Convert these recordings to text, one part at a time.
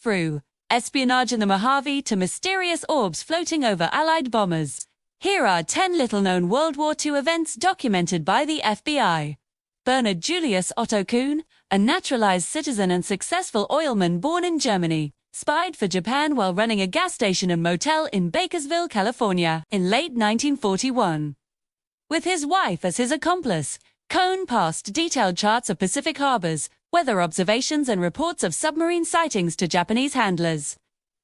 Through espionage in the Mojave to mysterious orbs floating over Allied bombers, here are 10 little-known World War II events documented by the FBI. Bernard Julius Otto Kuhn, a naturalized citizen and successful oilman born in Germany, spied for Japan while running a gas station and motel in Bakersville, California, in late 1941. With his wife as his accomplice, Kuhn passed detailed charts of Pacific harbors, weather observations and reports of submarine sightings to Japanese handlers.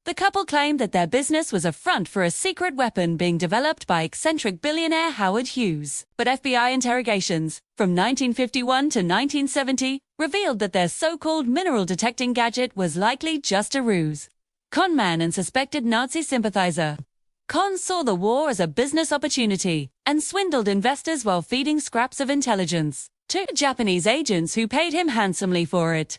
The couple claimed that their business was a front for a secret weapon being developed by eccentric billionaire Howard Hughes. But FBI interrogations, from 1951 to 1970, revealed that their so-called mineral-detecting gadget was likely just a ruse. Conman and suspected Nazi sympathizer. Con saw the war as a business opportunity and swindled investors while feeding scraps of intelligence to Japanese agents who paid him handsomely for it.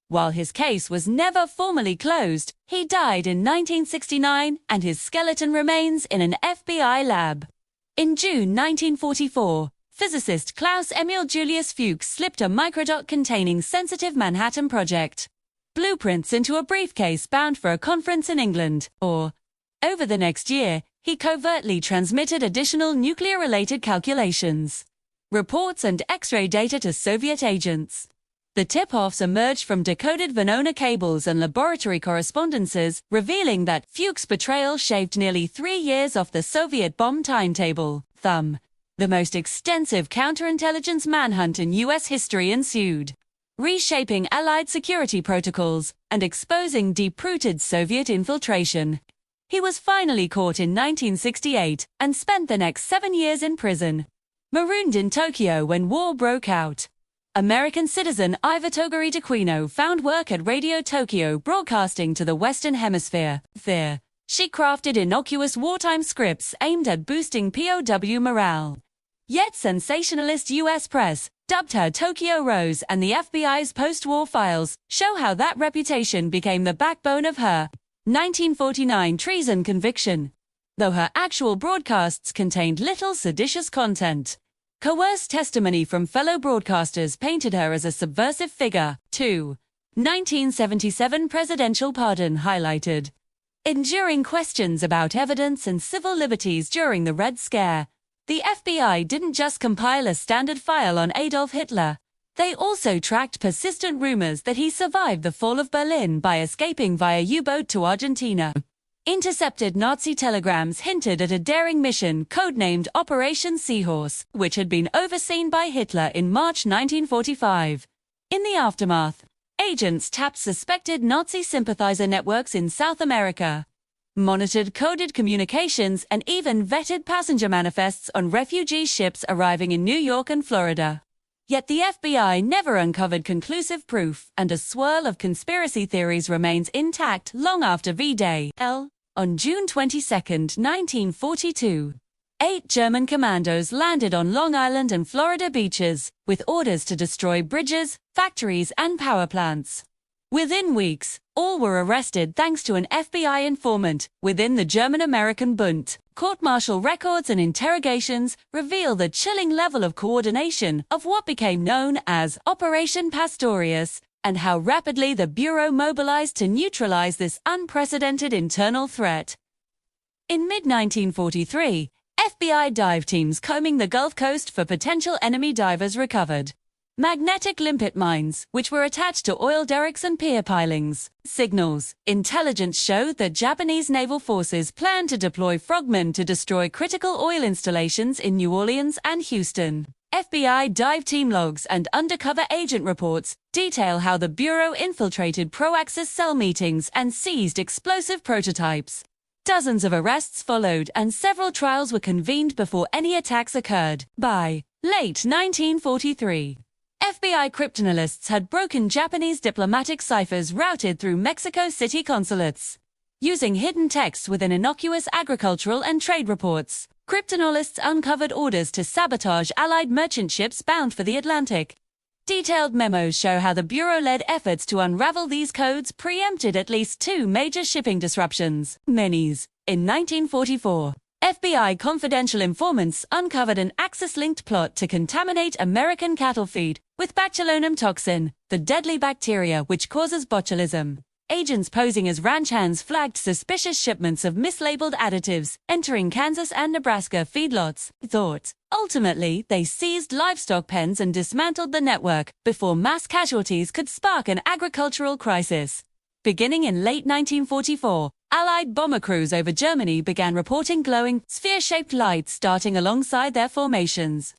While his case was never formally closed, he died in 1969 and his skeleton remains in an FBI lab. In June 1944, physicist Klaus Emil Julius Fuchs slipped a microdot containing sensitive Manhattan Project blueprints into a briefcase bound for a conference in England. Over the next year, he covertly transmitted additional nuclear-related calculations, reports and X-ray data to Soviet agents. The tip-offs emerged from decoded Venona cables and laboratory correspondences, revealing that Fuchs' betrayal shaved nearly 3 years off the Soviet bomb timetable. The most extensive counterintelligence manhunt in U.S. history ensued, reshaping Allied security protocols and exposing deep-rooted Soviet infiltration. He was finally caught in 1968 and spent the next 7 years in prison. Marooned in Tokyo when war broke out, American citizen Iva Togarita found work at Radio Tokyo broadcasting to the Western Hemisphere. There, she crafted innocuous wartime scripts aimed at boosting POW morale. Yet sensationalist U.S. press dubbed her Tokyo Rose, and the FBI's post-war files show how that reputation became the backbone of her 1949 treason conviction. Though her actual broadcasts contained little seditious content, coerced testimony from fellow broadcasters painted her as a subversive figure. 1977 presidential pardon highlighted enduring questions about evidence and civil liberties during the Red Scare. The FBI didn't just compile a standard file on Adolf Hitler. They also tracked persistent rumors that he survived the fall of Berlin by escaping via U-boat to Argentina. Intercepted Nazi telegrams hinted at a daring mission codenamed Operation Seahorse, which had been overseen by Hitler in March 1945. In the aftermath, agents tapped suspected Nazi sympathizer networks in South America, monitored coded communications, and even vetted passenger manifests on refugee ships arriving in New York and Florida. Yet the FBI never uncovered conclusive proof, and a swirl of conspiracy theories remains intact long after V-Day. On June 22, 1942, 8 German commandos landed on Long Island and Florida beaches, with orders to destroy bridges, factories, and power plants. Within weeks, all were arrested thanks to an FBI informant within the German-American Bund. Court-martial records and interrogations reveal the chilling level of coordination of what became known as Operation Pastorius, and how rapidly the Bureau mobilized to neutralize this unprecedented internal threat. In mid-1943, FBI dive teams combing the Gulf Coast for potential enemy divers recovered magnetic limpet mines, which were attached to oil derricks and pier pilings. Signals. Intelligence showed that Japanese naval forces planned to deploy frogmen to destroy critical oil installations in New Orleans and Houston. FBI dive team logs and undercover agent reports detail how the Bureau infiltrated pro-Axis cell meetings and seized explosive prototypes. Dozens of arrests followed, and several trials were convened before any attacks occurred. By late 1943, FBI cryptanalysts had broken Japanese diplomatic ciphers routed through Mexico City consulates. Using hidden texts within innocuous agricultural and trade reports, cryptanalysts uncovered orders to sabotage Allied merchant ships bound for the Atlantic. Detailed memos show how the Bureau-led efforts to unravel these codes preempted at least 2 major shipping disruptions. In 1944, FBI confidential informants uncovered an Axis-linked plot to contaminate American cattle feed with botulinum toxin, the deadly bacteria which causes botulism. agents posing as ranch hands flagged suspicious shipments of mislabeled additives entering Kansas and Nebraska feedlots. Ultimately, they seized livestock pens and dismantled the network before mass casualties could spark an agricultural crisis. Beginning in late 1944, Allied bomber crews over Germany began reporting glowing, sphere-shaped lights darting alongside their formations.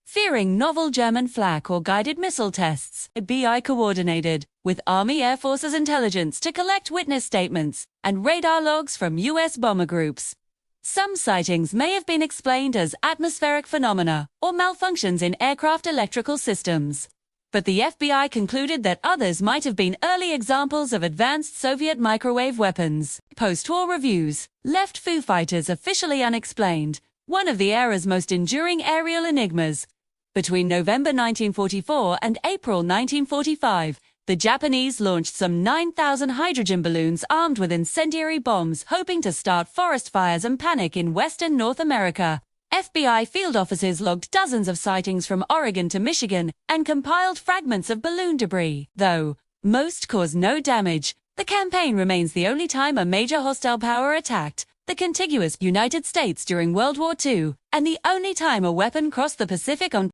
Fearing novel German flak or guided missile tests, the FBI coordinated with Army Air Force's intelligence to collect witness statements and radar logs from U.S. bomber groups. Some sightings may have been explained as atmospheric phenomena or malfunctions in aircraft electrical systems. But the FBI concluded that others might have been early examples of advanced Soviet microwave weapons. Post-war reviews left Foo Fighters officially unexplained, one of the era's most enduring aerial enigmas. Between November 1944 and April 1945, the Japanese launched some 9,000 hydrogen balloons armed with incendiary bombs, hoping to start forest fires and panic in western North America. FBI field officers logged dozens of sightings from Oregon to Michigan and compiled fragments of balloon debris. Though most caused no damage, the campaign remains the only time a major hostile power attacked the contiguous United States during World War II, and the only time a weapon crossed the Pacific on